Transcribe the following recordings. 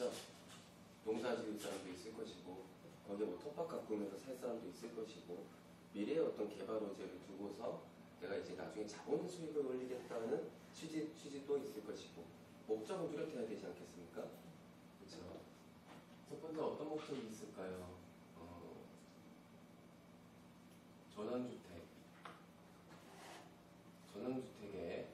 있겠죠? 농사 지을 사람도 있을 것이고, 거기에 뭐 텃밭 가꾸면서 살 사람도 있을 것이고, 미래의 어떤 개발 호재를 두고서 내가 이제 나중에 자본 수익을 올리겠다는 취지도 있을 것이고, 목적은 뚜렷해야 되지 않겠습니까? 그렇죠? 첫 번째 어떤 목적이 있을까요? 전원주택에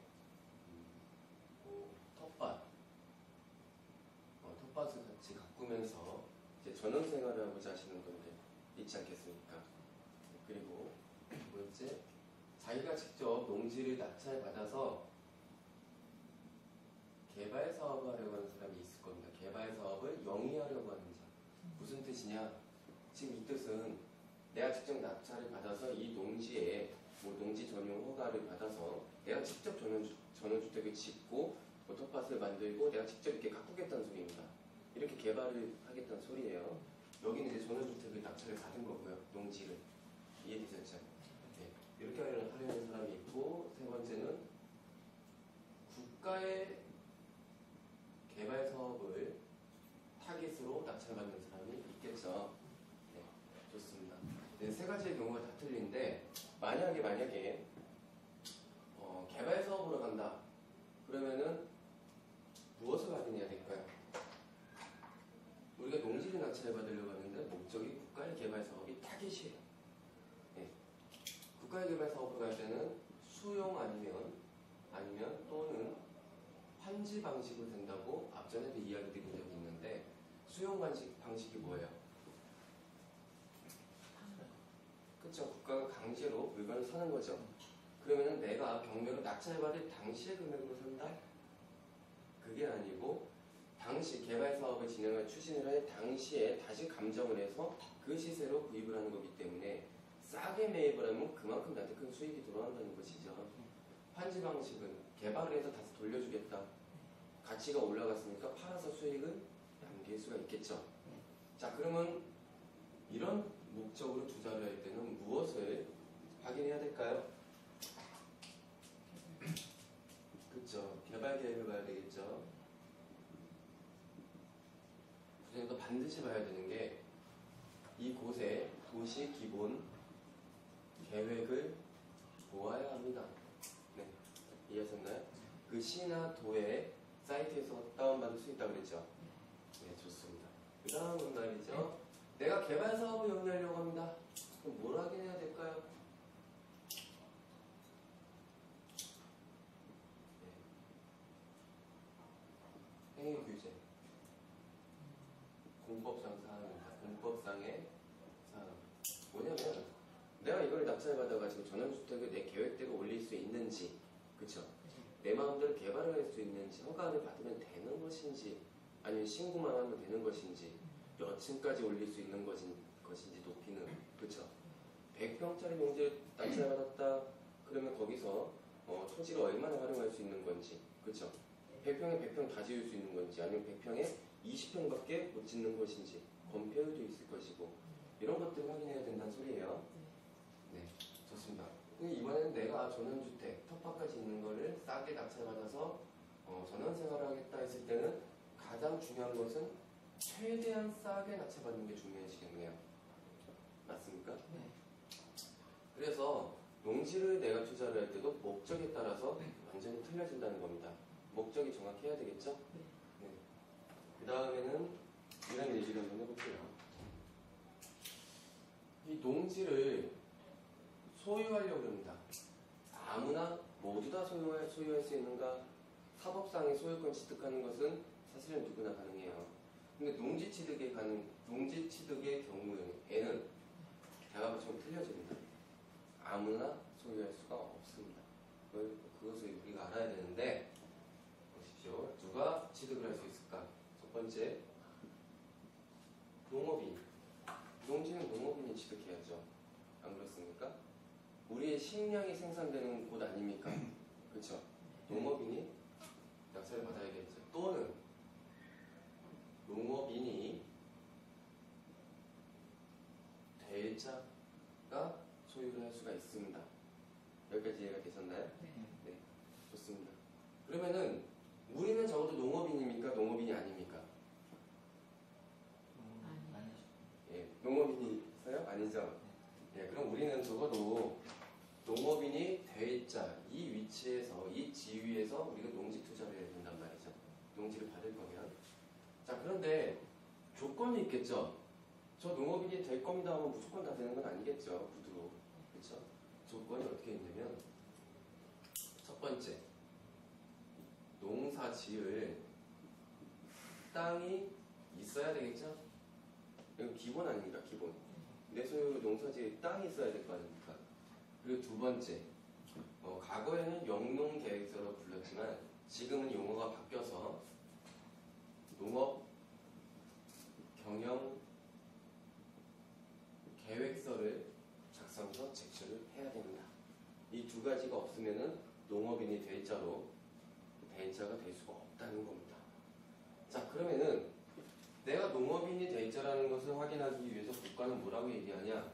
텃밭을 같이 가꾸면서 이제 전원생활을 하고자 하시는 분들 있지 않겠습니까? 그리고 두 번째, 자기가 직접 농지를 낙찰받아서 개발 사업을 하려고 하는 사람이 있을 겁니다. 개발 사업을 영위하려고 하는 자. 무슨 뜻이냐? 지금 이 뜻은 내가 직접 낙찰을 받아서 이 농지에 뭐 농지 전용 허가를 받아서 내가 직접 전원주택을 짓고 뭐 텃밭을 만들고 내가 직접 이렇게 가꾸겠다는 소리입니다. 이렇게 개발을 하겠다는 소리예요. 여기는 이제 전원주택을 낙찰을 받은 거고요. 농지를. 이해되셨죠? 네. 이렇게 하려는 사람이 있고, 세 번째는 국가의 개발 사업을 타깃으로 낙찰받는 사람이 있겠죠. 네, 좋습니다. 네, 세 가지의 경우가 다 틀린데, 만약에 개발 사업으로 간다. 그러면은 무엇을 확인해야 될까요? 우리가 농지를 낙찰받으려고 하는데 목적이 국가의 개발 사업이 타깃이에요. 네. 국가의 개발 사업으로 갈 때는 수용 아니면 또는 환지 방식으로 된다고 앞전에도 이야기 드린 적이 있는데, 수용 방식이 뭐예요? 그쵸? 국가가 강제로 물건을 사는 거죠. 그러면은 내가 경매로 낙찰받을 당시의 금액으로 산다? 그게 아니고, 당시 개발 사업을 추진을 할 당시에 다시 감정을 해서 그 시세로 구입을 하는 거기 때문에 싸게 매입을 하면 그만큼 나한테 큰 수익이 들어간다는 것이죠. 환지 방식은 개발을 해서 다시 돌려주겠다. 가치가 올라갔으니까 팔아서 수익을 남길 수가 있겠죠. 자, 그러면 이런 목적으로 투자를 할 때는 무엇을 확인해야 될까요? 그쵸. 개발 계획을 봐야 되겠죠. 그중에도 반드시 봐야 되는 게 이곳의 도시 기본 계획을 보아야 합니다. 네, 이해하셨나요? 그 시나 도의 사이트에서 다운받을 수 있다고 그랬죠? 네, 좋습니다. 그 다음은 말이죠. 내가 개발 사업을 영위하려고 합니다. 그럼 뭘 확인해야 될까요? 네. 행위 규제. 공법상 사항입니다. 공법상의 사항. 뭐냐면, 내가 이걸 낙찰받아가지고 전원주택을 내 계획대로 올릴 수 있는지, 그쵸? 내 마음대로 개발을 할 수 있는지, 허가를 받으면 되는 것인지, 아니면 신고만 하면 되는 것인지, 몇 층까지 올릴 수 있는 것인지 높이는, 그쵸? 100평짜리 농지를 낙찰받았다. 그러면 거기서 토지를 얼마나 활용할 수 있는 건지, 그쵸? 100평에 100평 다 지을 수 있는 건지, 아니면 100평에 20평밖에 못 짓는 것인지, 건폐율도 있을 것이고, 이런 것들을 확인해야 된다는 소리예요. 네, 좋습니다. 이번에는 내가 전원주택, 텃밭까지 있는 거를 싸게 낙찰받아서 전원생활을 하겠다 했을 때는 가장 중요한 것은 최대한 싸게 낙찰받는 게 중요하시겠네요. 맞습니까? 네. 그래서 농지를 내가 투자를 할 때도 목적에 따라서 완전히 틀려진다는 겁니다. 목적이 정확해야 되겠죠? 네. 그 다음에는 이런 얘기를 한번 해볼게요. 이 농지를 소유하려고 합니다. 아무나 모두 다 소유할 수 있는가? 사법상의 소유권 취득하는 것은 사실은 누구나 가능해요. 근데 농지 취득의 경우에는 대화가 틀려집니다. 아무나 소유할 수가 없습니다. 그것을 우리가 알아야 되는데, 보십시오. 누가 취득을 할 수 있을까? 첫 번째, 농업인. 농지는 농업인이 취득해야죠. 안 그렇습니까? 우리의 식량이 생산되는 곳 아닙니까? 그렇죠? 농업인이 낙찰을 받아야겠죠. 또는 농업인이 대자가 소유를 할 수가 있습니다. 여기까지 이해가 되셨나요? 네. 좋습니다. 그러면은 우리는 적어도 농업인입니까? 농업인이 아닙니까? 예, 농업인이 있어요? 아니죠? 예, 그럼 우리는 적어도 농업인이 대자 이 위치에서 이 지위에서 우리가 농지 투자를 해야 된단 말이죠. 농지를 받을 거면. 자, 그런데 조건이 있겠죠. 저 농업인이 될 겁니다 하면 무조건 다 되는 건 아니겠죠. 구두로. 그렇죠? 조건이 어떻게 있냐면 첫 번째, 농사 지을 땅이 있어야 되겠죠? 이건 기본 아닙니까? 기본. 내 소유로 농사 지을 땅이 있어야 될 거 아닙니까? 그리고 두 번째, 과거에는 영농계획서로 불렀지만 지금은 용어가 바뀌어서 농업 경영 계획서를 작성해서 제출을 해야 됩니다. 이 두 가지가 없으면은 농업인이 대자로 대자가 될 수가 없다는 겁니다. 자, 그러면은 내가 농업인이 대자라는 것을 확인하기 위해서 국가는 뭐라고 얘기하냐?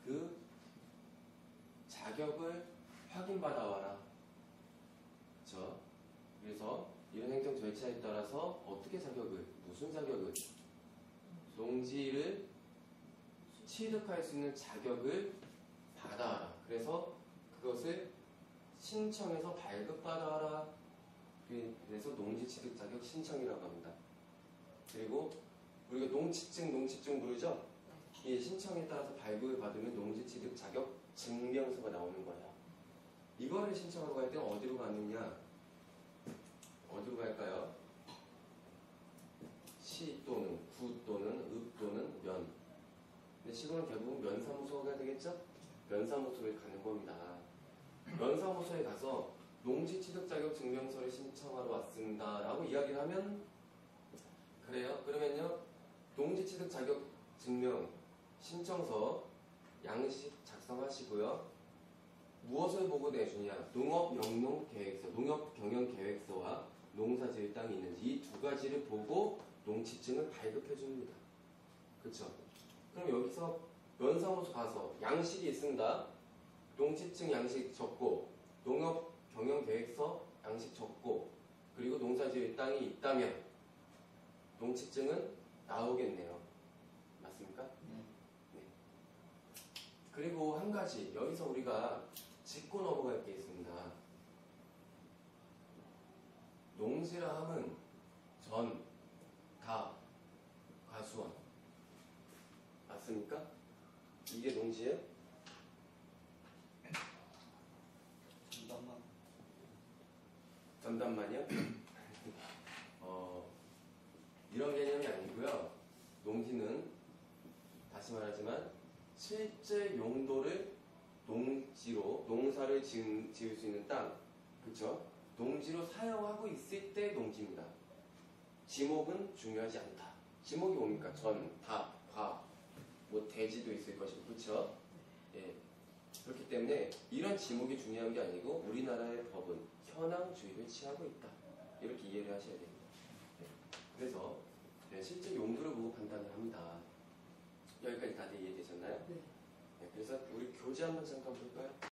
그 자격을 확인받아와라. 그렇죠? 그래서 이런 행정 절차에 따라서 어떻게 자격을, 무슨 자격을, 농지를 취득할 수 있는 자격을 받아와라. 그래서 그것을 신청해서 발급받아와라. 그래서 농지 취득 자격 신청이라고 합니다. 그리고 우리가 농취증 부르죠? 이 신청에 따라서 발급을 받으면 농지 취득 자격 증명서가 나오는 거예요. 이거를 신청하러 갈 때는 어디로 가느냐? 어디로 갈까요? 시 또는 구 또는 읍 또는 면. 근데 시골은 대부분 면사무소가 되겠죠? 면사무소를 가는 겁니다. 면사무소에 가서 농지 취득 자격 증명서를 신청하러 왔습니다 라고 이야기를 하면 그래요? 그러면요 농지 취득 자격 증명 신청서 양식 작성하시고요. 무엇을 보고 내주냐? 농업 영농 계획서, 농업 경영 계획서와 농사 지을 땅이 있는지 이 두 가지를 보고 농취증을 발급해 줍니다. 그렇죠? 그럼 여기서 면사무소 가서 양식이 있습니다. 농취증 양식 적고 농업 경영 계획서 양식 적고 그리고 농사 지을 땅이 있다면 농취증은 나오겠네요. 맞습니까? 네. 그리고 한 가지 여기서 우리가 짚고 넘어갈 게 있습니다. 농지라 함은 전, 다, 과수원 맞습니까? 이게 농지예요? 전담만이요? 이런 개념이 아니고요. 농지는 다시 말하지만 실제 용도를 농지로 농사를 지을 수 있는 땅, 그렇죠? 농지로 사용하고 있을 때 농지입니다. 지목은 중요하지 않다. 지목이 뭡니까? 전, 다, 과, 뭐 대지도 있을 것이고, 그렇죠? 예. 그렇기 때문에 이런 지목이 중요한 게 아니고 우리나라의 법은 현황주의를 취하고 있다. 이렇게 이해를 하셔야 됩니다. 네. 그래서 실제 용도를 보고 판단을 합니다. 여기까지 다들 이해되셨나요? 네. 그래서 우리 교재 한번 잠깐 볼까요?